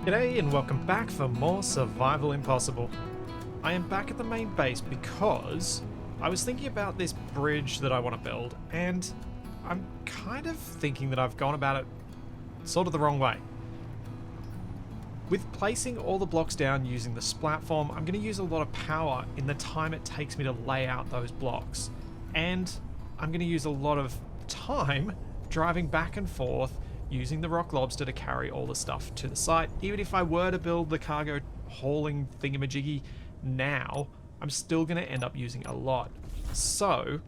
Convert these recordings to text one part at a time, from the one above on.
G'day and welcome back for more Survival Impossible. I am back at the main base because I was thinking about this bridge that I want to build, and I'm kind of thinking that I've gone about it sort of the wrong way. With placing all the blocks down using this platform, I'm going to use a lot of power in the time it takes me to lay out those blocks. And I'm going to use a lot of time driving back and forth using the rock lobster to carry all the stuff to the site. Even if I were to build the cargo hauling thingamajiggy now, I'm still going to end up using a lot. So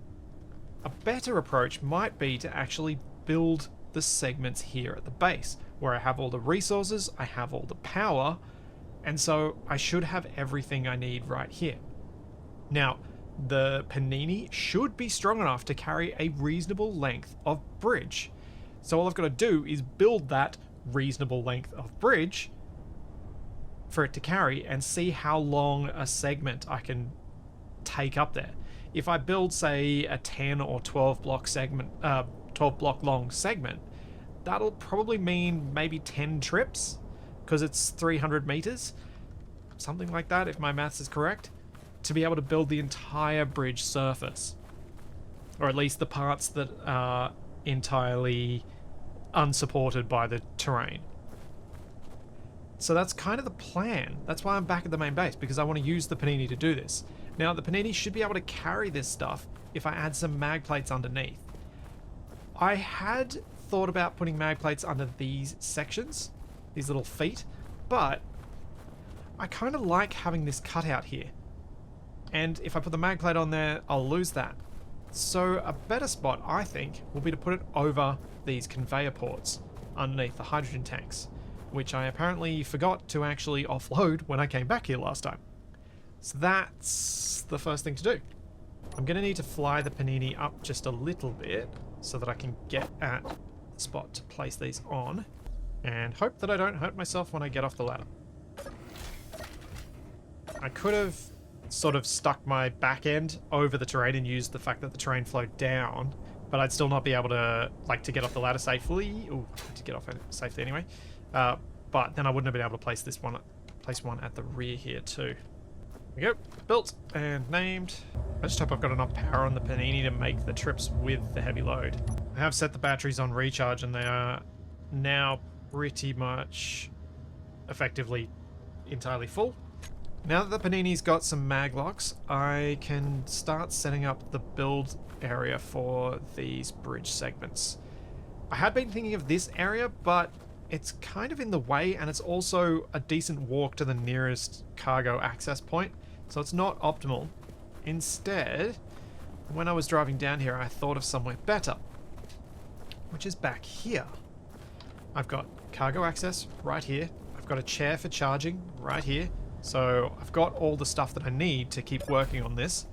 a better approach might be to actually build the segments here at the base, where I have all the resources, I have all the power, and so I should have everything I need right here. Now, the panini should be strong enough to carry a reasonable length of bridge. So all I've got to do is build that reasonable length of bridge for it to carry and see how long a segment I can take up there. If I build, say, a 10 or 12 block segment, 12 block long segment, that'll probably mean maybe 10 trips because it's 300 meters, something like that if my maths is correct, to be able to build the entire bridge surface, or at least the parts that are entirely unsupported by the terrain. So that's kind of the plan. That's why I'm back at the main base, because I want to use the panini to do this. Now the panini should be able to carry this stuff if I add some mag plates underneath. I had thought about putting mag plates under these sections, these little feet, but I kind of like having this cutout here. And if I put the mag plate on there, I'll lose that. So a better spot, I think, will be to put it over these conveyor ports underneath the hydrogen tanks, which I apparently forgot to actually offload when I came back here last time. So that's the first thing to do. I'm going to need to fly the panini up just a little bit so that I can get at the spot to place these on, and hope that I don't hurt myself when I get off the ladder. I could have sort of stuck my back end over the terrain and used the fact that the terrain flowed down, but I'd still not be able to, like, to get off the ladder safely. Ooh, to get off it safely anyway. But then I wouldn't have been able to place one at the rear here too. There we go, built and named. I just hope I've got enough power on the panini to make the trips with the heavy load. I have set the batteries on recharge and they are now pretty much effectively entirely full. Now that the panini's got some mag locks, I can start setting up the build area for these bridge segments. I had been thinking of this area, but it's kind of in the way, and it's also a decent walk to the nearest cargo access point, so it's not optimal. Instead, when I was driving down here, I thought of somewhere better, which is back here. I've got cargo access right here. I've got a chair for charging right here. So I've got all the stuff that I need to keep working on this,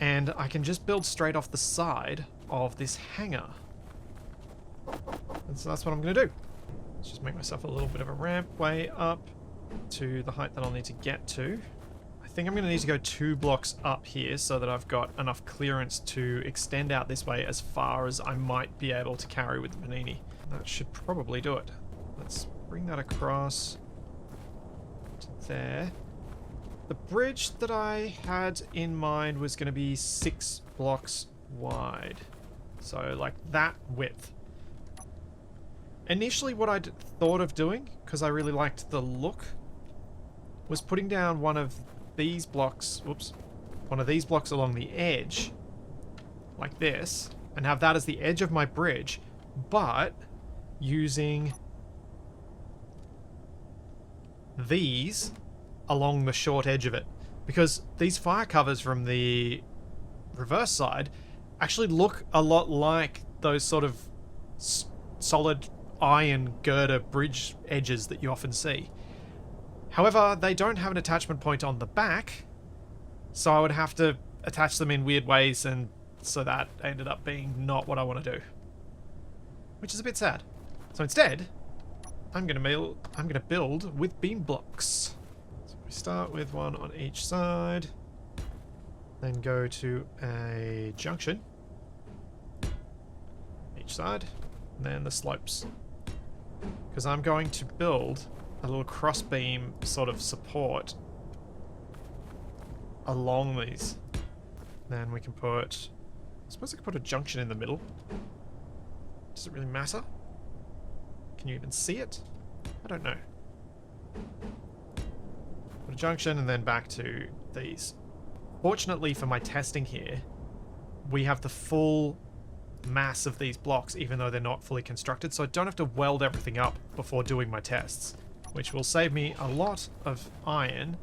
and I can just build straight off the side of this hangar. And so that's what I'm going to do. Let's just make myself a little bit of a ramp way up to the height that I'll need to get to. I think I'm going to need to go 2 blocks up here so that I've got enough clearance to extend out this way as far as I might be able to carry with the panini. That should probably do it. Let's bring that across there. The bridge that I had in mind was going to be 6 blocks wide, so like that width. Initially what I'd thought of doing, because I really liked the look, was putting down one of these blocks, one of these blocks along the edge like this, and have that as the edge of my bridge, but using these along the short edge of it, because these fire covers from the reverse side actually look a lot like those sort of solid iron girder bridge edges that you often see. However, they don't have an attachment point on the back, so I would have to attach them in weird ways, and so that ended up being not what I want to do, which is a bit sad. So instead, I'm gonna build with beam blocks. So we start with one on each side, then go to a junction each side, and then the slopes. Because I'm going to build a little cross beam sort of support along these. Then we can put, I suppose I could put a junction in the middle. Does it really matter? Can you even see it? I don't know. Put a junction and then back to these. Fortunately for my testing here, we have the full mass of these blocks even though they're not fully constructed, so I don't have to weld everything up before doing my tests, which will save me a lot of iron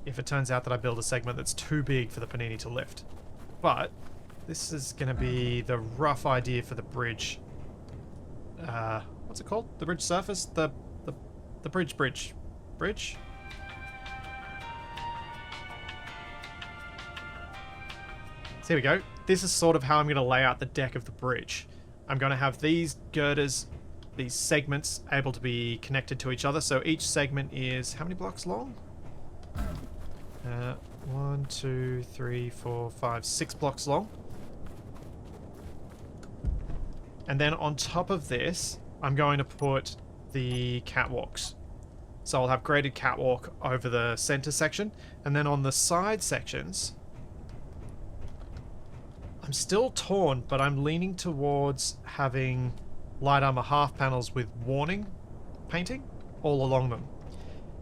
if it turns out that I build a segment that's too big for the panini to lift. But this is going to be the rough idea for the bridge. What's it called? The bridge surface? The bridge? Bridge? So here we go. This is sort of how I'm going to lay out the deck of the bridge. I'm going to have these girders, these segments, able to be connected to each other. So each segment is how many blocks long? 1, 2, 3, 4, 5, 6 blocks long. And then on top of this, I'm going to put the catwalks. So I'll have graded catwalk over the center section. And then on the side sections, I'm still torn, but I'm leaning towards having light armor half panels with warning painting all along them.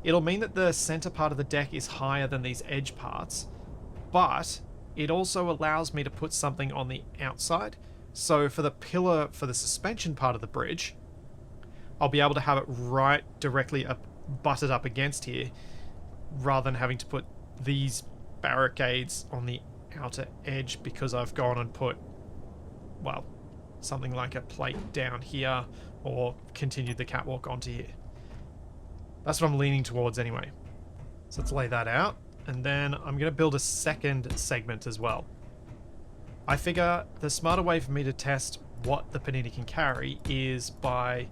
It'll mean that the center part of the deck is higher than these edge parts, but it also allows me to put something on the outside. So for the pillar for the suspension part of the bridge, I'll be able to have it right directly butted up against here, rather than having to put these barricades on the outer edge because I've gone and put, well, something like a plate down here or continued the catwalk onto here. That's what I'm leaning towards anyway. So let's lay that out, and then I'm going to build a second segment as well. I figure the smarter way for me to test what the panini can carry is by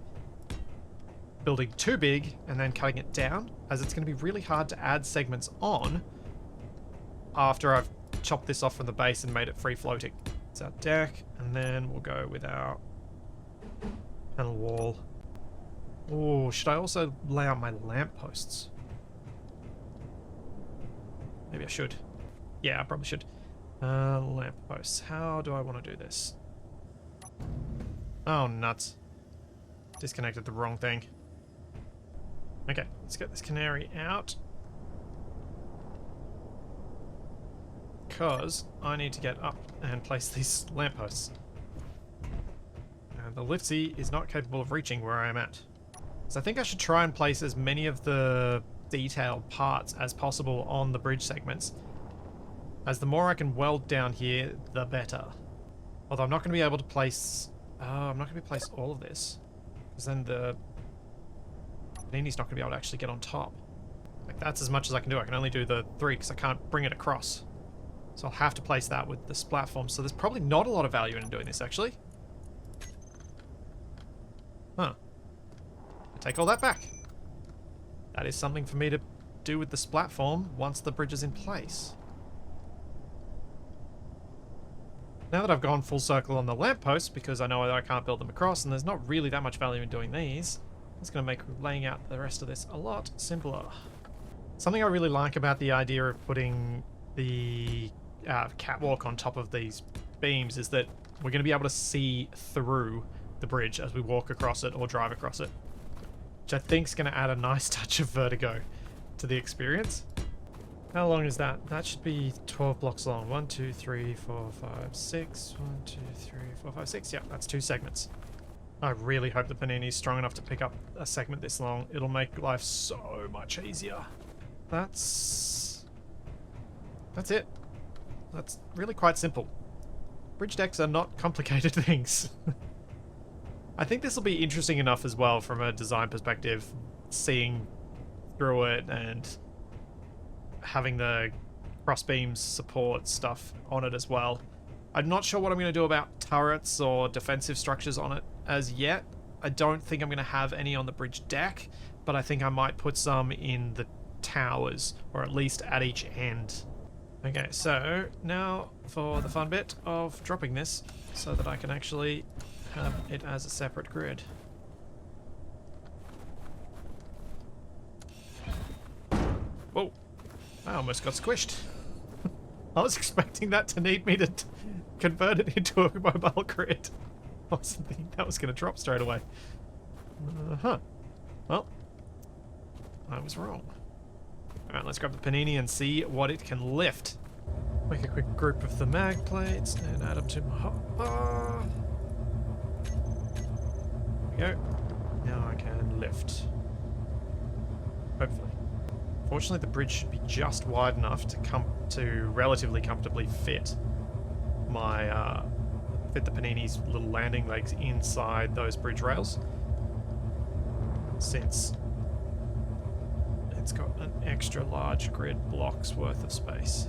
building too big and then cutting it down, as it's going to be really hard to add segments on after I've chopped this off from the base and made it free floating. It's our deck, and then we'll go with our panel wall. Oh, should I also lay out my lampposts? Maybe I should. Yeah, I probably should. Lampposts. How do I want to do this? Oh, nuts. Disconnected the wrong thing. Okay, let's get this canary out. Because I need to get up and place these lampposts. And the liftsy is not capable of reaching where I am at. So I think I should try and place as many of the detailed parts as possible on the bridge segments, as the more I can weld down here, the better. Although I'm not going to be able to place... I'm not going to be able to place all of this, because then the panini's not going to be able to actually get on top. Like, that's as much as I can do. I can only do the 3 because I can't bring it across. So I'll have to place that with this platform. So there's probably not a lot of value in doing this, actually. Huh. I take all that back. That is something for me to do with this platform once the bridge is in place. Now that I've gone full circle on the lampposts, because I know that I can't build them across, and there's not really that much value in doing these, it's going to make laying out the rest of this a lot simpler. Something I really like about the idea of putting the catwalk on top of these beams is that we're going to be able to see through the bridge as we walk across it or drive across it, which I think is going to add a nice touch of vertigo to the experience. How long is that? That should be 12 blocks long. 1, 2, 3, 4, 5, 6. 1, 2, 3, 4, 5, 6. Yeah, that's 2 segments. I really hope the panini is strong enough to pick up a segment this long. It'll make life so much easier. That's it. That's really quite simple. Bridge decks are not complicated things. I think this will be interesting enough as well from a design perspective, seeing through it and having the crossbeams support stuff on it as well. I'm not sure what I'm going to do about turrets or defensive structures on it as yet. I don't think I'm going to have any on the bridge deck, but I think I might put some in the towers, or at least at each end. Okay, so now for the fun bit of dropping this so that I can actually have it as a separate grid. Whoa. I almost got squished. I was expecting that to need me to convert it into a mobile grid. I wasn't thinking that was going to drop straight away. Uh-huh. Well, I was wrong. Alright, let's grab the panini and see what it can lift. Make a quick group of the mag plates and add them to my hotbar. There we go. Now I can lift. Hopefully. Fortunately, the bridge should be just wide enough to relatively comfortably fit my fit the panini's little landing legs inside those bridge rails, since it's got an extra large grid block's worth of space.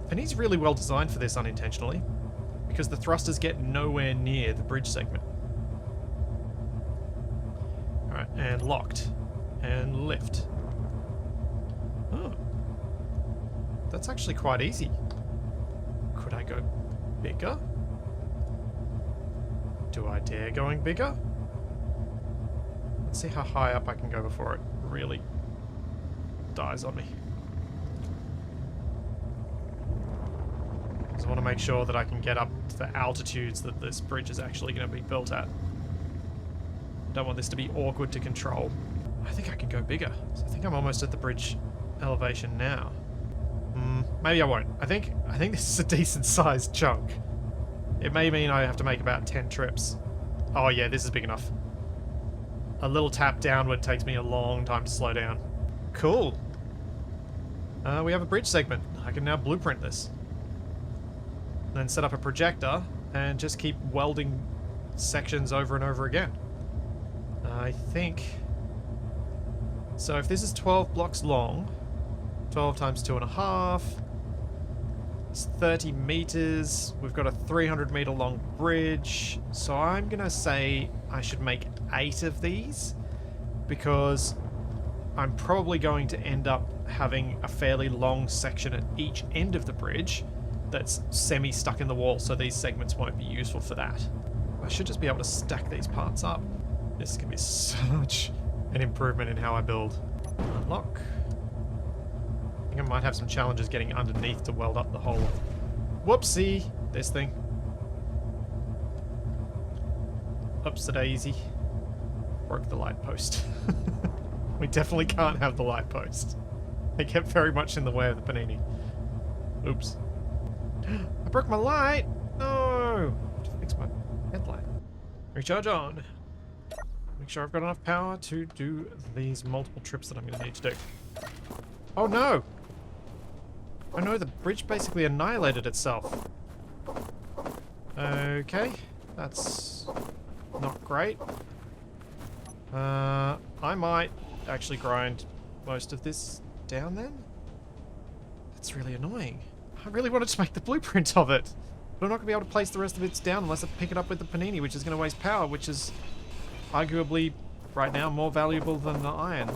Panini's really well designed for this unintentionally, because the thrusters get nowhere near the bridge segment. Alright, and locked. And lift. Oh. That's actually quite easy. Could I go bigger? Do I dare going bigger? Let's see how high up I can go before it really dies on me. Because I want to make sure that I can get up to the altitudes that this bridge is actually going to be built at. Don't want this to be awkward to control. I think I can go bigger. So I think I'm almost at the bridge elevation now. Maybe I won't. I think this is a decent sized chunk. It may mean I have to make about 10 trips. Oh yeah, this is big enough. A little tap downward takes me a long time to slow down. Cool. We have a bridge segment. I can now blueprint this. Then set up a projector and just keep welding sections over and over again. I think... So if this is 12 blocks long, 12 times 2.5, it's 30 meters. We've got a 300 meter long bridge. So I'm gonna say I should make 8 of these, because I'm probably going to end up having a fairly long section at each end of the bridge that's semi-stuck in the wall, so these segments won't be useful for that. I should just be able to stack these parts up. This can be such an improvement in how I build. Unlock. I think I might have some challenges getting underneath to weld up the whole... Whoopsie! This thing. Oops-a-daisy. Broke the light post. We definitely can't have the light post. They get very much in the way of the panini. Oops. I broke my light! No! I have to fix my headlight. Recharge on. Make sure I've got enough power to do these multiple trips that I'm going to need to do. Oh no! Oh no, the bridge basically annihilated itself. Okay, that's not great. I might actually grind most of this down then. That's really annoying. I really wanted to make the blueprint of it, but I'm not going to be able to place the rest of it down unless I pick it up with the panini, which is going to waste power, which is arguably right now more valuable than the iron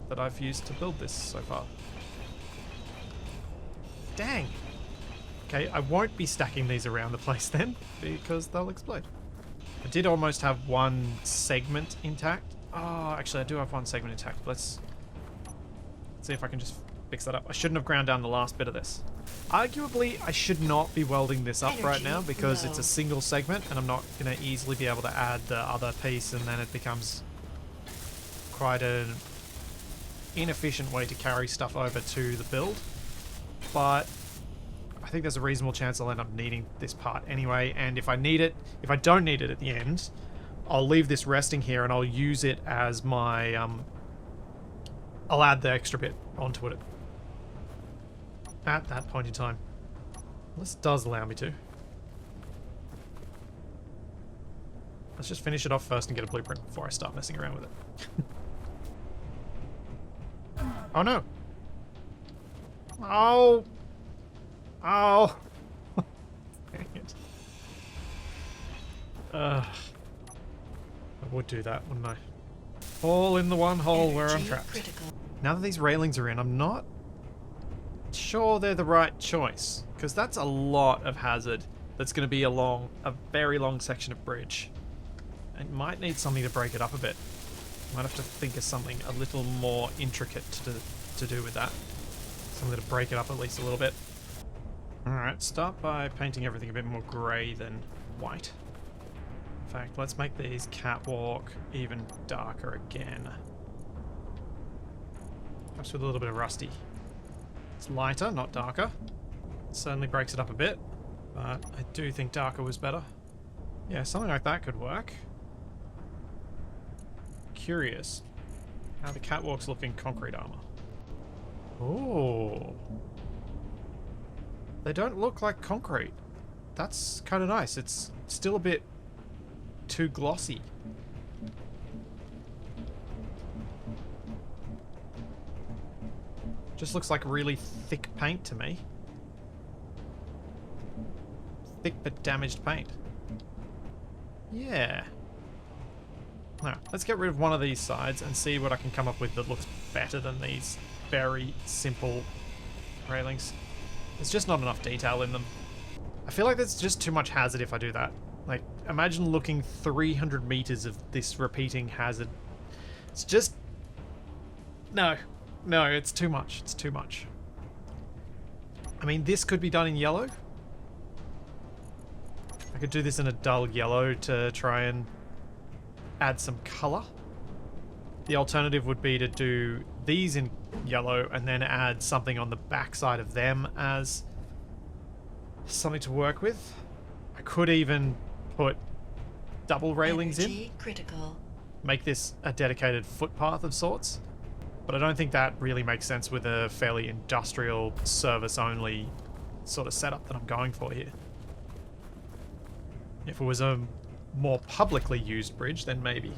that I've used to build this so far. Dang. Okay, I won't be stacking these around the place then, because they'll explode. I did almost have one segment intact. Oh, actually I do have one segment intact. Let's see if I can just fix that up. I shouldn't have ground down the last bit of this. Arguably, I should not be welding this up right now because it's a single segment and I'm not going to easily be able to add the other piece, and then it becomes quite an inefficient way to carry stuff over to the build. But I think there's a reasonable chance I'll end up needing this part anyway, and if I need it, if I don't need it at the end, I'll leave this resting here and I'll use it as my, I'll add the extra bit onto it at that point in time. This does allow me to. Let's just finish it off first and get a blueprint before I start messing around with it. Oh no! Oh! Oh! Dang it. I would do that, wouldn't I? All in the one hole where I'm trapped. Critical. Now that these railings are in, I'm not sure they're the right choice, because that's a lot of hazard that's going to be along a very long section of bridge. It might need something to break it up a bit. Might have to think of something a little more intricate to do with that. Something to break it up at least a little bit. Alright, start by painting everything a bit more grey than white. In fact, let's make these catwalk even darker again. Perhaps with a little bit of rusty. It's lighter, not darker. It certainly breaks it up a bit, but I do think darker was better. Yeah, something like that could work. Curious how the catwalks look in concrete armor. Oh, they don't look like concrete. That's kind of nice. It's still a bit too glossy. Just looks like really thick paint to me. Thick but damaged paint. Yeah. Now, let's get rid of one of these sides and see what I can come up with that looks better than these very simple railings. There's just not enough detail in them. I feel like there's just too much hazard if I do that. Like, imagine looking 300 meters of this repeating hazard. It's just... No. No, it's too much. It's too much. I mean, this could be done in yellow. I could do this in a dull yellow to try and add some color. The alternative would be to do these in yellow and then add something on the backside of them as something to work with. I could even put double railings in. Critical. Make this a dedicated footpath of sorts. But I don't think that really makes sense with a fairly industrial service-only sort of setup that I'm going for here. If it was a more publicly used bridge, then maybe.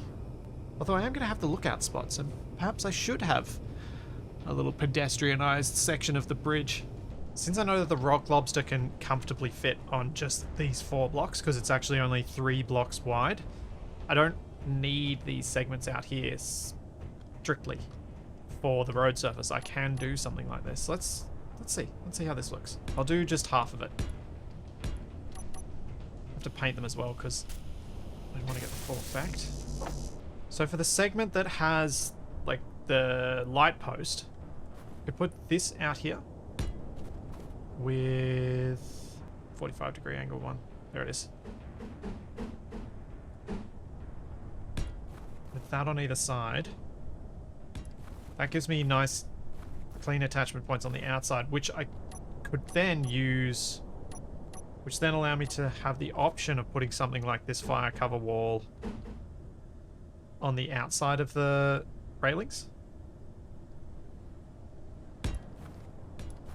Although I am going to have the lookout spots, and perhaps I should have a little pedestrianised section of the bridge. Since I know that the rock lobster can comfortably fit on just these 4 blocks, because it's actually only 3 blocks wide, I don't need these segments out here strictly for the road surface. I can do something like this. Let's see how this looks. I'll do just half of it. I have to paint them as well because I want to get the full effect. So for the segment that has like the light post, I could put this out here with 45-degree angle one. There it is. With that on either side. That gives me nice clean attachment points on the outside, which I could then use, which then allow me to have the option of putting something like this fire cover wall on the outside of the railings.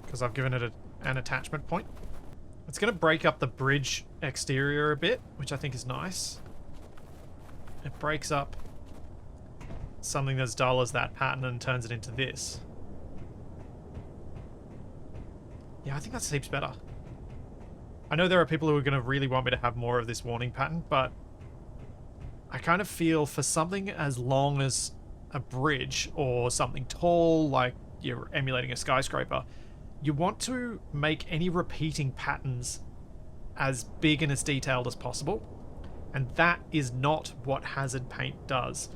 Because I've given it an attachment point. It's going to break up the bridge exterior a bit, which I think is nice. It breaks up something as dull as that pattern and turns it into this. Yeah, I think that seems better. I know there are people who are going to really want me to have more of this warning pattern, but I kind of feel for something as long as a bridge or something tall like you're emulating a skyscraper, you want to make any repeating patterns as big and as detailed as possible. And that is not what hazard paint does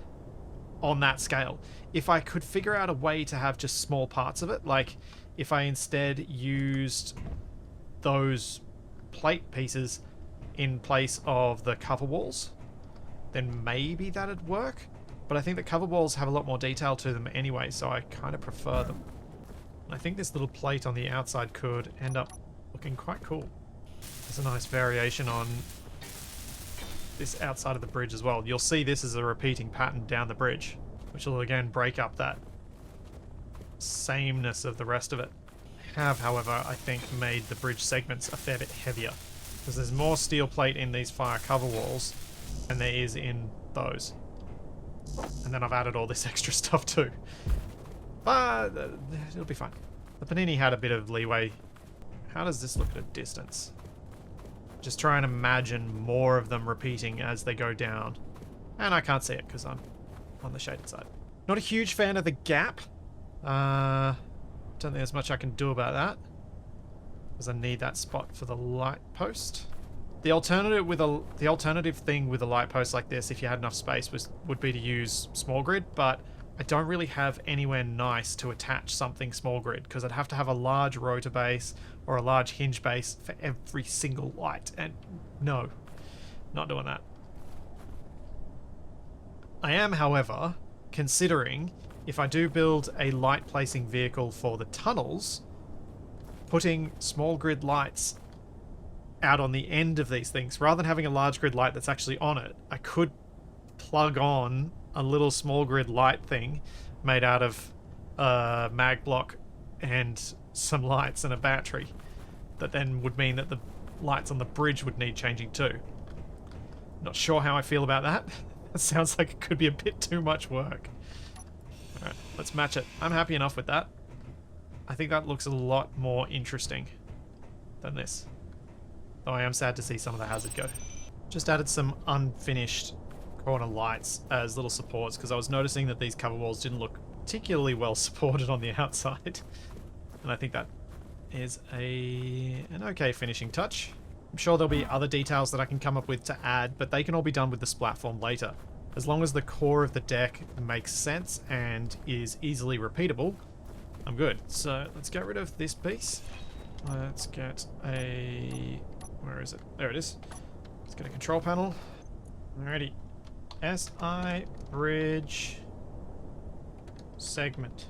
on that scale. If I could figure out a way to have just small parts of it, like if I instead used those plate pieces in place of the cover walls, then maybe that'd work. But I think the cover walls have a lot more detail to them anyway, so I kind of prefer them. I think this little plate on the outside could end up looking quite cool. There's a nice variation on this outside of the bridge as well. You'll see this as a repeating pattern down the bridge, which will again break up that sameness of the rest of it. I have, however, I think made the bridge segments a fair bit heavier because there's more steel plate in these fire cover walls than there is in those. And then I've added all this extra stuff too. But it'll be fine. The Panini had a bit of leeway. How does this look at a distance? Just try and imagine more of them repeating as they go down. And I can't see it because I'm on the shaded side. Not a huge fan of the gap. Don't think there's much I can do about that because I need that spot for the light post. The alternative thing with a light post like this, if you had enough space, would be to use small grid, but I don't really have anywhere nice to attach something small grid because I'd have to have a large rotor base or a large hinge base for every single light, and no, not doing that. I am, however, considering if I do build a light placing vehicle for the tunnels, putting small grid lights out on the end of these things. Rather than having a large grid light that's actually on it, I could plug on a little small grid light thing made out of a mag block and some lights and a battery. That then would mean that the lights on the bridge would need changing too. Not sure how I feel about that. That sounds like it could be a bit too much work. Alright, let's match it. I'm happy enough with that. I think that looks a lot more interesting than this. Though I am sad to see some of the hazard go. Just added some unfinished corner lights as little supports because I was noticing that these cover walls didn't look particularly well supported on the outside. And I think that is an okay finishing touch. I'm sure there'll be other details that I can come up with to add, but they can all be done with the splatform later. As long as the core of the deck makes sense and is easily repeatable, I'm good. So let's get rid of this piece. Let's get a... where is it? There it is. Let's get a control panel. Alrighty. SI bridge segment.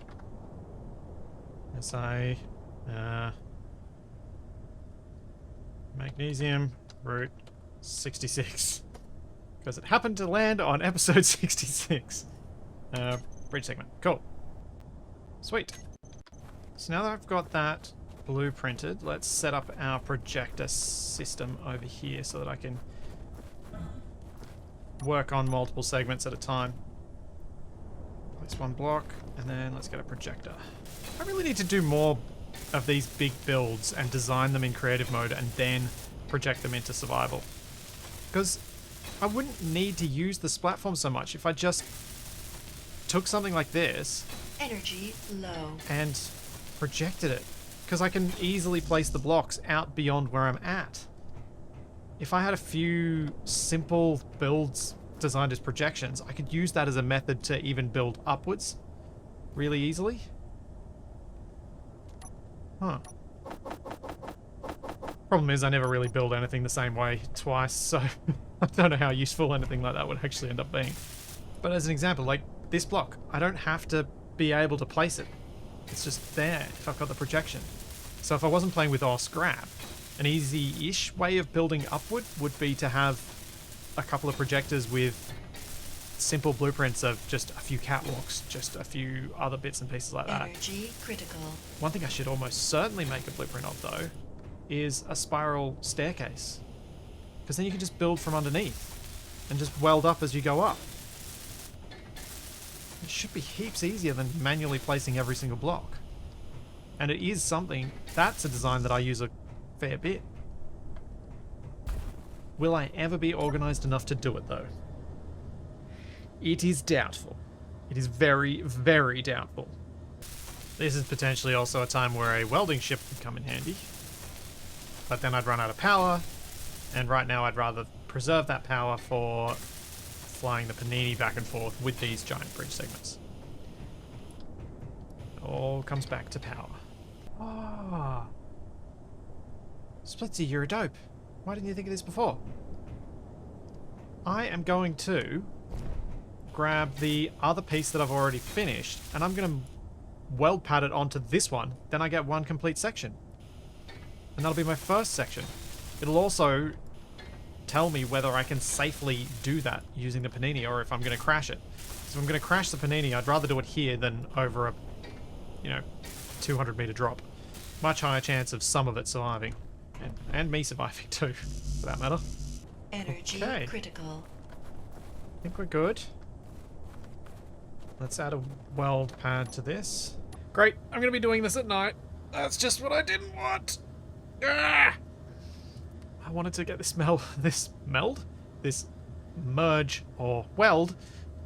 SI magnesium route 66. Because it happened to land on episode 66. Bridge segment. Cool. Sweet. So now that I've got that blueprinted, let's set up our projector system over here so that I can work on multiple segments at a time. Place one block, and then let's get a projector. I really need to do more of these big builds and design them in creative mode and then project them into survival. Because I wouldn't need to use this platform so much if I just took something like this Energy low. and projected it. Because I can easily place the blocks out beyond where I'm at. If I had a few simple builds designed as projections, I could use that as a method to even build upwards really easily. Huh. Problem is I never really build anything the same way twice, so I don't know how useful anything like that would actually end up being. But as an example, like this block, I don't have to be able to place it. It's just there if I've got the projection. So if I wasn't playing with scrap, an easy-ish way of building upward would be to have a couple of projectors with simple blueprints of just a few catwalks, just a few other bits and pieces like that. Energy critical. One thing I should almost certainly make a blueprint of, though, is a spiral staircase. Because then you can just build from underneath and just weld up as you go up. It should be heaps easier than manually placing every single block. And it is something, that's a design that I use a fair bit. Will I ever be organized enough to do it, though? It is doubtful. It is very, very doubtful. This is potentially also a time where a welding ship would come in handy. But then I'd run out of power, and right now I'd rather preserve that power for flying the panini back and forth with these giant bridge segments. It all comes back to power. Ah. Splitsy, you're a dope. Why didn't you think of this before? I am going to grab the other piece that I've already finished, and I'm going to weld pad it onto this one. Then I get one complete section. And that'll be my first section. It'll also tell me whether I can safely do that using the panini or if I'm going to crash it. So if I'm going to crash the panini, I'd rather do it here than over a, 200 meter drop. Much higher chance of some of it surviving. And me surviving too, for that matter. Energy critical. I think we're good. Let's add a weld pad to this. Great, I'm going to be doing this at night. That's just what I didn't want. Ah! I wanted to get this merge or weld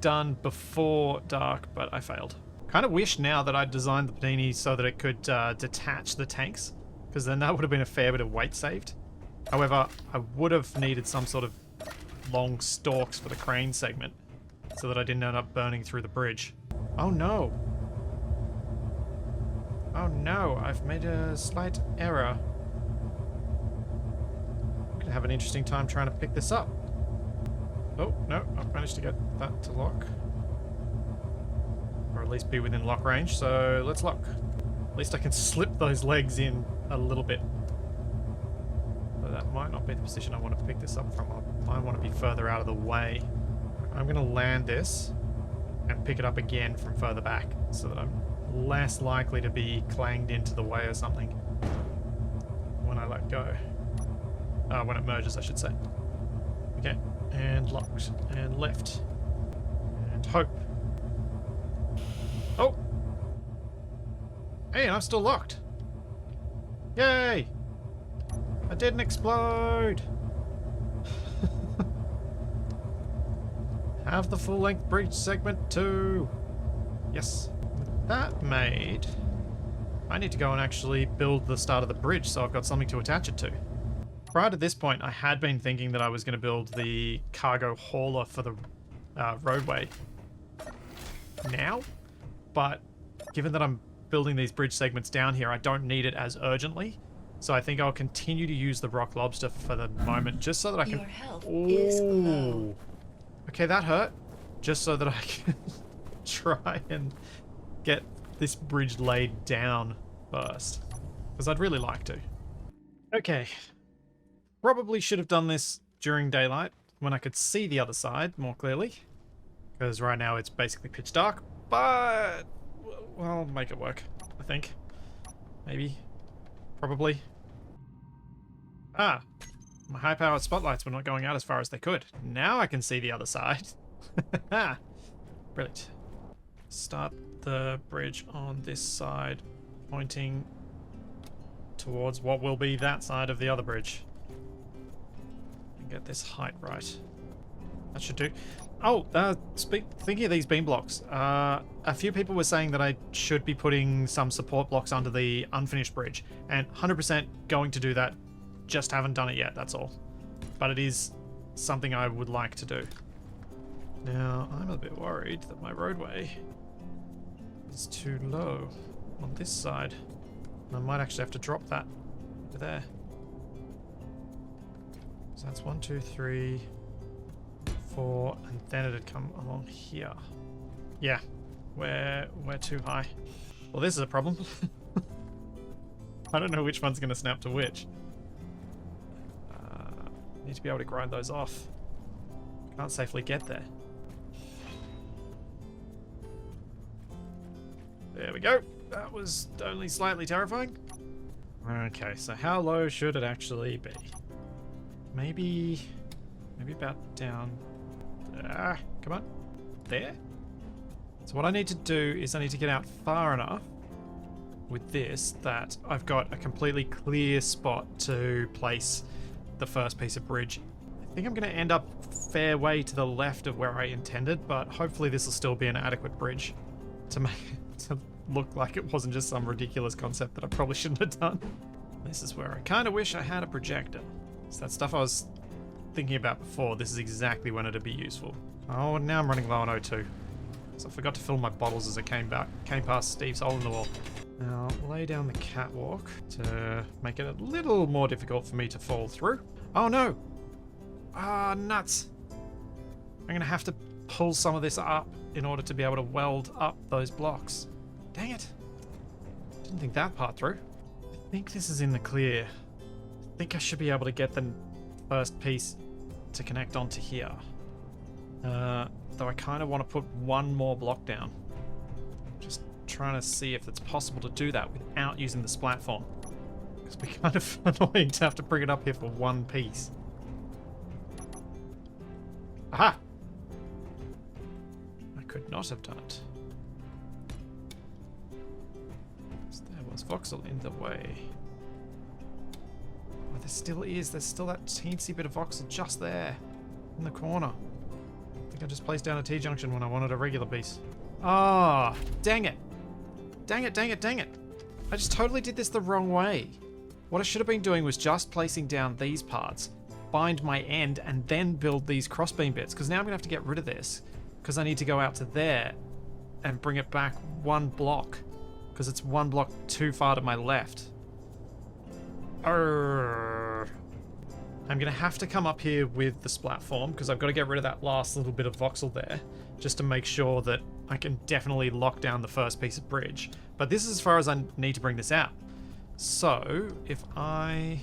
done before dark, but I failed. Kind of wish now that I'd designed the panini so that it could detach the tanks, because then that would have been a fair bit of weight saved. However, I would have needed some sort of long stalks for the crane segment so that I didn't end up burning through the bridge. Oh no! Oh no, I've made a slight error. I'm gonna have an interesting time trying to pick this up. Oh, no, I've managed to get that to lock. Or at least be within lock range, so let's lock. At least I can slip those legs in a little bit. But that might not be the position I want to pick this up from. I might want to be further out of the way. I'm going to land this and pick it up again from further back so that I'm less likely to be clanged into the way or something when I let go. When it merges, I should say. Okay, and locked, and left, and hope. Oh! Hey, and I'm still locked. Yay! I didn't explode! Have the full-length breach segment too! Yes. With that made, I need to go and actually build the start of the bridge so I've got something to attach it to. Prior to this point, I had been thinking that I was going to build the cargo hauler for the roadway now, but given that I'm building these bridge segments down here, I don't need it as urgently. So I think I'll continue to use the rock lobster for the moment, just so that I can... Your health is low. Okay, that hurt. Just so that I can try and get this bridge laid down first. Because I'd really like to. Okay. Probably should have done this during daylight, when I could see the other side more clearly. Because right now it's basically pitch dark, but... well, I'll make it work, I think. Maybe. Probably. Ah! My high-powered spotlights were not going out as far as they could. Now I can see the other side. Brilliant. Start the bridge on this side, pointing towards what will be that side of the other bridge. And get this height right. That should do. Oh, thinking of these beam blocks, a few people were saying that I should be putting some support blocks under the unfinished bridge, and 100% going to do that. Just haven't done it yet, that's all. But it is something I would like to do. Now, I'm a bit worried that my roadway is too low on this side. I might actually have to drop that over there. So that's 1, 2, 3, 4, and then it'd come along here. Yeah, we're too high. Well, this is a problem. I don't know which one's going to snap to which. Need to be able to grind those off. Can't safely get there. There we go. That was only slightly terrifying. Okay, so how low should it actually be? Maybe about down. Come on. There. So what I need to do is I need to get out far enough with this that I've got a completely clear spot to place the first piece of bridge. I think I'm going to end up fair way to the left of where I intended, but hopefully this will still be an adequate bridge to make it to look like it wasn't just some ridiculous concept that I probably shouldn't have done. This is where I kind of wish I had a projector. It's that stuff I was thinking about before. This is exactly when it'd be useful. Oh, now I'm running low on O2. So I forgot to fill my bottles as I came past Steve's hole in the wall. Now, lay down the catwalk to make it a little more difficult for me to fall through. Oh no! Ah, nuts! I'm gonna have to pull some of this up in order to be able to weld up those blocks. Dang it! Didn't think that part through. I think this is in the clear. I think I should be able to get the first piece to connect onto here. Though I kind of want to put one more block down. Just trying to see if it's possible to do that without using the splatform. It's be kind of annoying to have to bring it up here for one piece. Aha! I could not have done it. There was voxel in the way. Oh, there still is. There's still that teensy bit of voxel just there in the corner. I think I just placed down a T-junction when I wanted a regular piece. Ah, oh, dang it. Dang it, dang it, dang it. I just totally did this the wrong way. What I should have been doing was just placing down these parts, bind my end, and then build these crossbeam bits, because now I'm going to have to get rid of this, because I need to go out to there and bring it back one block, because it's one block too far to my left. I'm going to have to come up here with the splatform, because I've got to get rid of that last little bit of voxel there, just to make sure that I can definitely lock down the first piece of bridge. But this is as far as I need to bring this out. So, if I've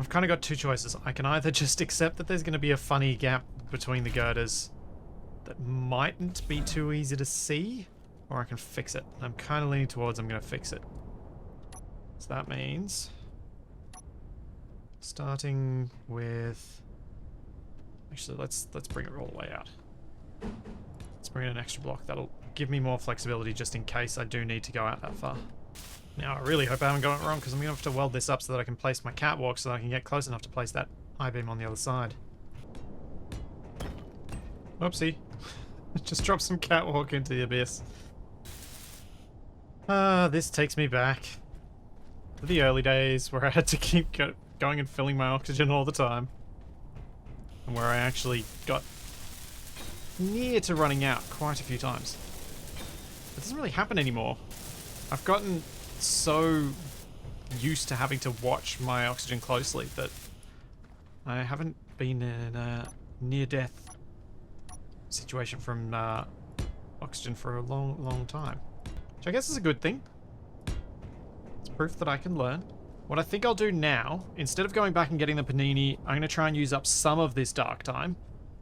kind of got two choices. I can either just accept that there's going to be a funny gap between the girders that mightn't be too easy to see, or I can fix it. I'm kind of leaning towards I'm going to fix it. So that means starting with, actually let's bring it all the way out. Let's bring in an extra block. That'll give me more flexibility just in case I do need to go out that far. Now I really hope I haven't got it wrong, because I'm going to have to weld this up so that I can place my catwalk so that I can get close enough to place that I-beam on the other side. Whoopsie. Just drop some catwalk into the abyss. This takes me back to the early days where I had to keep going and filling my oxygen all the time. And where I actually got near to running out quite a few times. It doesn't really happen anymore. I've gotten so used to having to watch my oxygen closely that I haven't been in a near-death situation from oxygen for a long time. Which I guess is a good thing. It's proof that I can learn. What I think I'll do now, instead of going back and getting the panini, I'm going to try and use up some of this dark time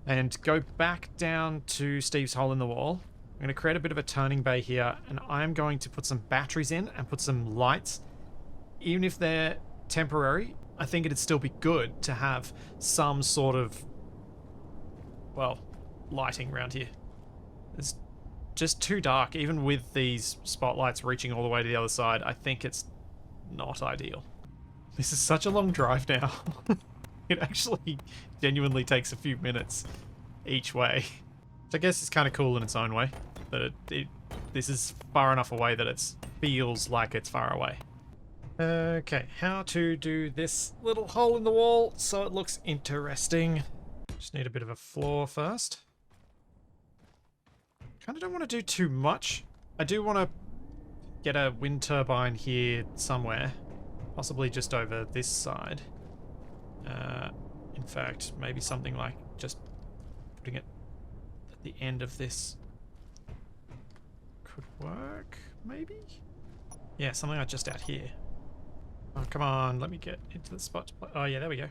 and go back down to Steve's hole in the wall. I'm going to create a bit of a turning bay here, and I'm going to put some batteries in and put some lights. Even if they're temporary, I think it'd still be good to have some sort of, well, lighting around here. It's just too dark, even with these spotlights reaching all the way to the other side. I think it's not ideal. This is such a long drive now. It actually genuinely takes a few minutes each way. Which I guess is kind of cool in its own way. That this is far enough away that it feels like it's far away. Okay, how to do this little hole in the wall so it looks interesting. Just need a bit of a floor first. Kind of don't want to do too much. I do want to get a wind turbine here somewhere. Possibly just over this side. In fact, maybe something like just putting it at the end of this could work, maybe? Yeah, something like just out here. Oh, come on, let me get into the spot. Oh yeah, there we go.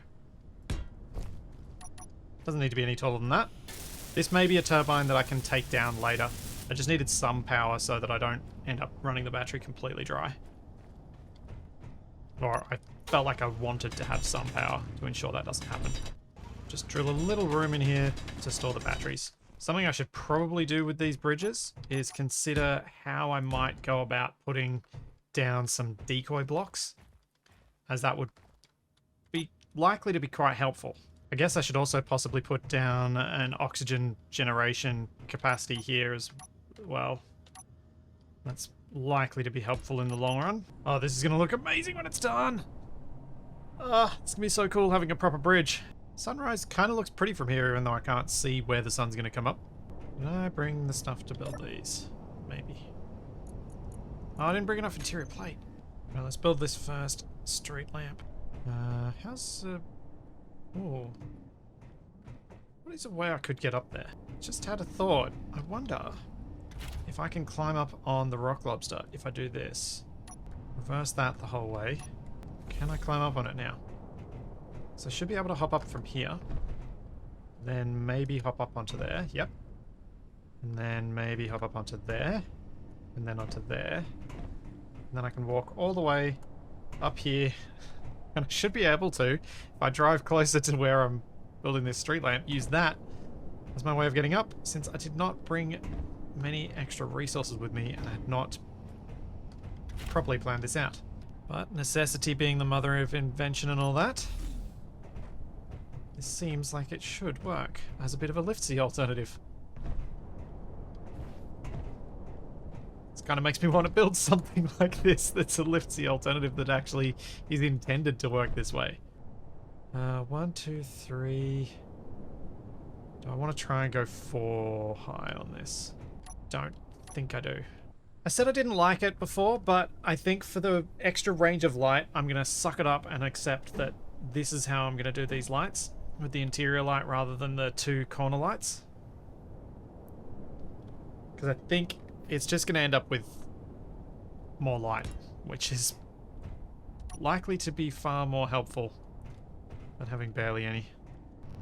Doesn't need to be any taller than that. This may be a turbine that I can take down later. I just needed some power so that I don't end up running the battery completely dry. Or I felt like I wanted to have some power to ensure that doesn't happen. Just drill a little room in here to store the batteries. Something I should probably do with these bridges is consider how I might go about putting down some decoy blocks, as that would be likely to be quite helpful. I guess I should also possibly put down an oxygen generation capacity here as well. That's likely to be helpful in the long run. Oh, this is going to look amazing when it's done! Ah, it's going to be so cool having a proper bridge. Sunrise kind of looks pretty from here, even though I can't see where the sun's going to come up. Did I bring the stuff to build these? Maybe. Oh, I didn't bring enough interior plate. Well, let's build this first street lamp. How's... Oh. What is a way I could get up there? Just had a thought. I wonder if I can climb up on the rock lobster if I do this. Reverse that the whole way. Can I climb up on it now? So I should be able to hop up from here. Then maybe hop up onto there. Yep. And then maybe hop up onto there. And then onto there. And then I can walk all the way up here. And I should be able to, if I drive closer to where I'm building this street lamp, use that as my way of getting up, since I did not bring many extra resources with me and I had not properly planned this out. But necessity being the mother of invention and all that, this seems like it should work as a bit of a liftsy alternative. It's Kind of makes me want to build something like this that's a liftsy alternative that actually is intended to work this way. 1, 2, 3. Do I want to try and go 4 high on this? Don't think I do. I said I didn't like it before, but I think for the extra range of light, I'm going to suck it up and accept that this is how I'm going to do these lights, with the interior light rather than the 2 corner lights. Because I think it's just going to end up with more light, which is likely to be far more helpful than having barely any.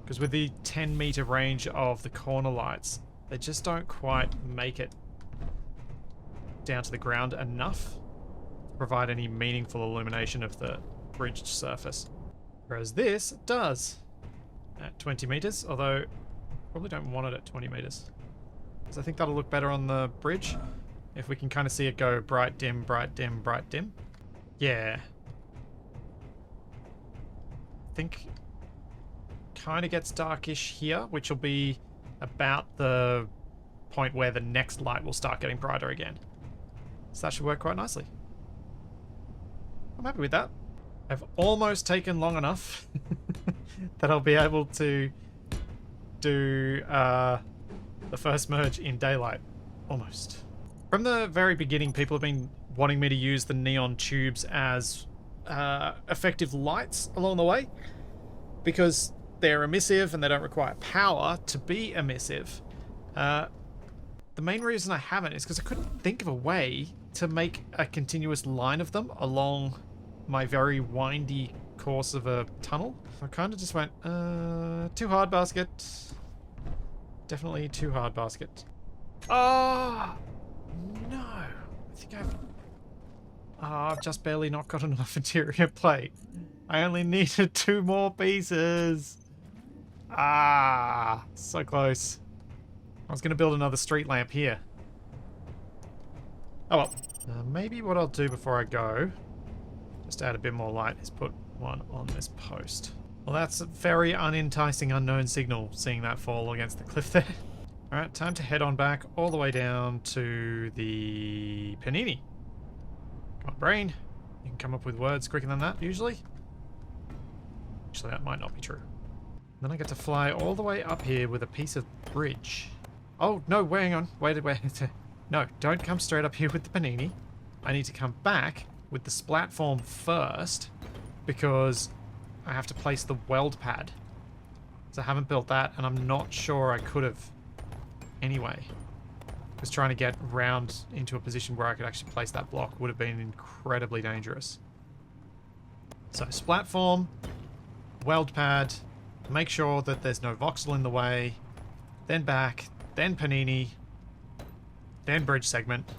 Because with the 10-meter range of the corner lights, they just don't quite make it down to the ground enough to provide any meaningful illumination of the bridged surface. Whereas this does at 20 meters, although probably don't want it at 20 meters. Because I think that'll look better on the bridge if we can kind of see it go bright, dim, bright, dim, bright, dim. Yeah. I think kind of gets darkish here, which will be about the point where the next light will start getting brighter again. So that should work quite nicely. I'm happy with that. I've almost taken long enough that I'll be able to do the first merge in daylight. Almost. From the very beginning, people have been wanting me to use the neon tubes as effective lights along the way, because they're emissive and they don't require power to be emissive. The main reason I haven't is because I couldn't think of a way to make a continuous line of them along my very windy course of a tunnel. I kind of just went, too hard basket. Definitely too hard basket. Oh, no. I think I've just barely not got enough interior plate. I only needed 2 more pieces. Ah, so close. I was going to build another street lamp here. Oh well. Maybe what I'll do before I go, just to add a bit more light, is put one on this post. Well, that's a very unenticing unknown signal, seeing that fall against the cliff there. Alright, time to head on back all the way down to the panini. Come on, brain. You can come up with words quicker than that, usually. Actually, that might not be true. Then I get to fly all the way up here with a piece of bridge. Oh, no, hang on. Wait. No, don't come straight up here with the panini. I need to come back with the splatform first, because I have to place the weld pad. So I haven't built that, and I'm not sure I could have anyway. Because trying to get round into a position where I could actually place that block would have been incredibly dangerous. So splatform, weld pad, make sure that there's no voxel in the way, then back, then panini, then bridge segment,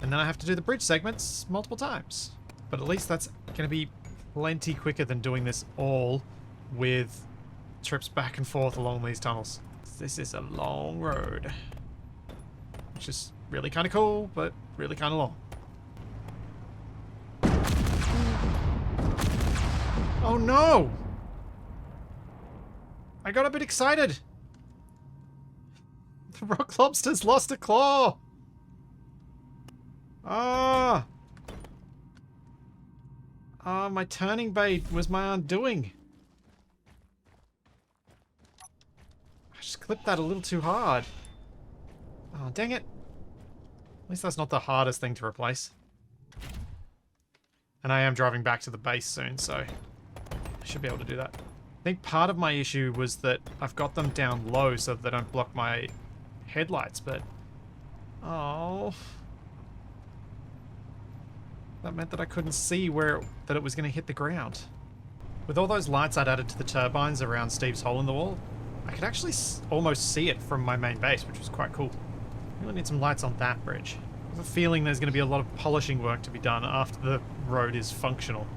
and then I have to do the bridge segments multiple times. But at least that's going to be plenty quicker than doing this all with trips back and forth along these tunnels. This is a long road, which is really kind of cool, but really kind of long. Oh no! I got a bit excited. The rock lobster's lost a claw. Ah. Ah, my turning bait was my undoing. I just clipped that a little too hard. Oh, dang it. At least that's not the hardest thing to replace. And I am driving back to the base soon, so I should be able to do that. I think part of my issue was that I've got them down low so that they don't block my headlights, but... Oh... That meant that I couldn't see that it was going to hit the ground. With all those lights I'd added to the turbines around Steve's hole in the wall, I could actually almost see it from my main base, which was quite cool. Really need some lights on that bridge. I have a feeling there's going to be a lot of polishing work to be done after the road is functional.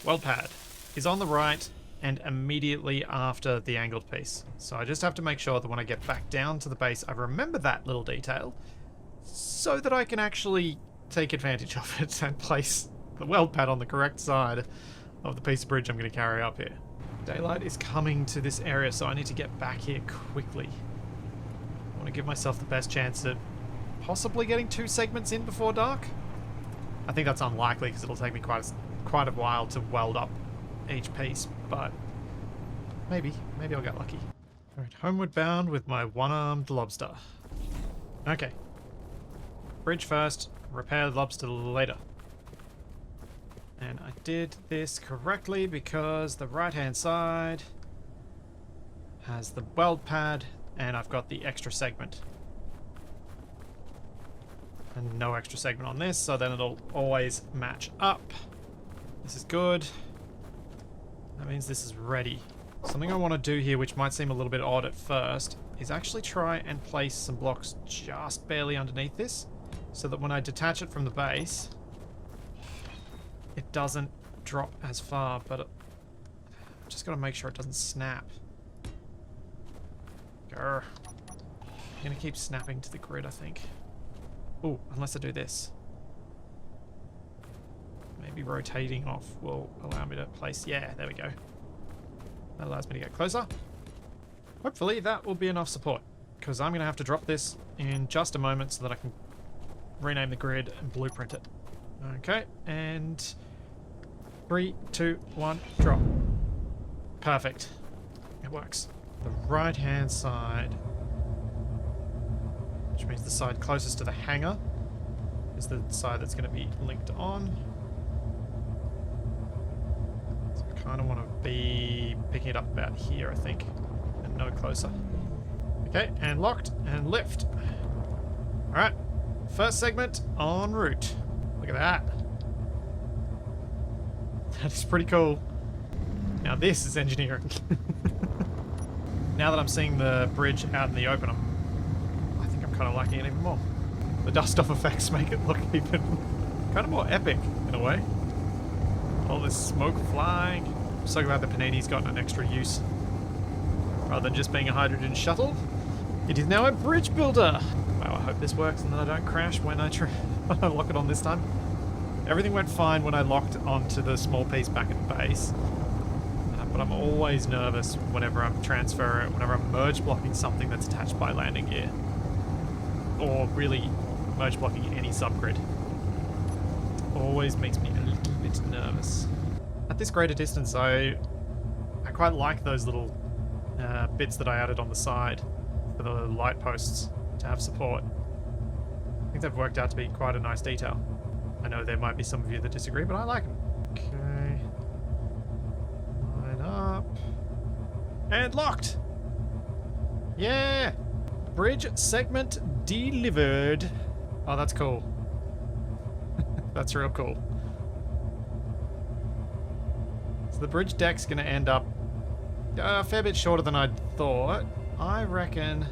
Weld pad is on the right and immediately after the angled piece. So I just have to make sure that when I get back down to the base, I remember that little detail so that I can actually take advantage of it and place the weld pad on the correct side of the piece of bridge I'm going to carry up here. Daylight is coming to this area, so I need to get back here quickly. I want to give myself the best chance at possibly getting 2 segments in before dark. I think that's unlikely because it'll take me quite a while to weld up each piece, but maybe I'll get lucky. Alright, homeward bound with my one-armed lobster. Okay. Bridge first, repair the lobster later. And I did this correctly because the right-hand side has the weld pad and I've got the extra segment. And no extra segment on this, so then it'll always match up. This is good. That means this is ready. Something I want to do here, which might seem a little bit odd at first, is actually try and place some blocks just barely underneath this, so that when I detach it from the base, it doesn't drop as far, but I've just got to make sure it doesn't snap. Grr. I'm going to keep snapping to the grid, I think. Ooh, unless I do this. Maybe rotating off will allow me to place... Yeah, there we go. That allows me to get closer. Hopefully that will be enough support, because I'm going to have to drop this in just a moment so that I can rename the grid and blueprint it. Okay, and 3, 2, 1, drop. Perfect. It works. The right-hand side, which means the side closest to the hangar, is the side that's going to be linked on. So I kind of want to be picking it up about here, I think, and no closer. Okay, and locked, and lift. Alright, first segment en route. Look at that. That is pretty cool. Now this is engineering. Now that I'm seeing the bridge out in the open, I think I'm kind of liking it even more. The dust-off effects make it look even kind of more epic, in a way. All this smoke flying. I'm so glad the Panini's gotten an extra use. Rather than just being a hydrogen shuttle, it is now a bridge builder. Wow, I hope this works and that I don't crash when I lock it on this time. Everything went fine when I locked onto the small piece back at the base. But I'm always nervous whenever I'm whenever I'm merge blocking something that's attached by landing gear. Or really merge blocking any subgrid. Always makes me a little bit nervous. At this greater distance, I quite like those little bits that I added on the side for the light posts to have support. I think they've worked out to be quite a nice detail. I know there might be some of you that disagree, but I like them. Okay. Line up. And locked! Yeah! Bridge segment delivered. Oh, that's cool. That's real cool. So the bridge deck's going to end up a fair bit shorter than I'd thought. I reckon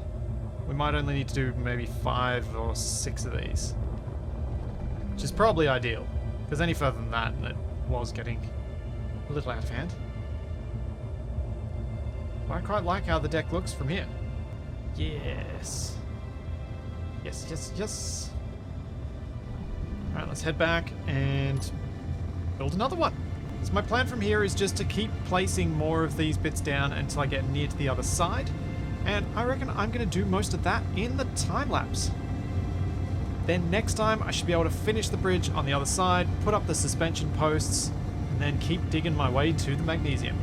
we might only need to do maybe 5 or 6 of these. Which is probably ideal, because any further than that, it was getting a little out of hand. But I quite like how the deck looks from here. Yes. Yes, yes, yes. Alright, let's head back and build another one. So my plan from here is just to keep placing more of these bits down until I get near to the other side. And I reckon I'm going to do most of that in the time lapse. Then next time I should be able to finish the bridge on the other side, put up the suspension posts, and then keep digging my way to the magnesium.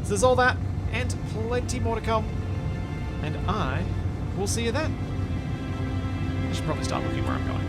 So there's all that, and plenty more to come. And I will see you then. I should probably start looking where I'm going.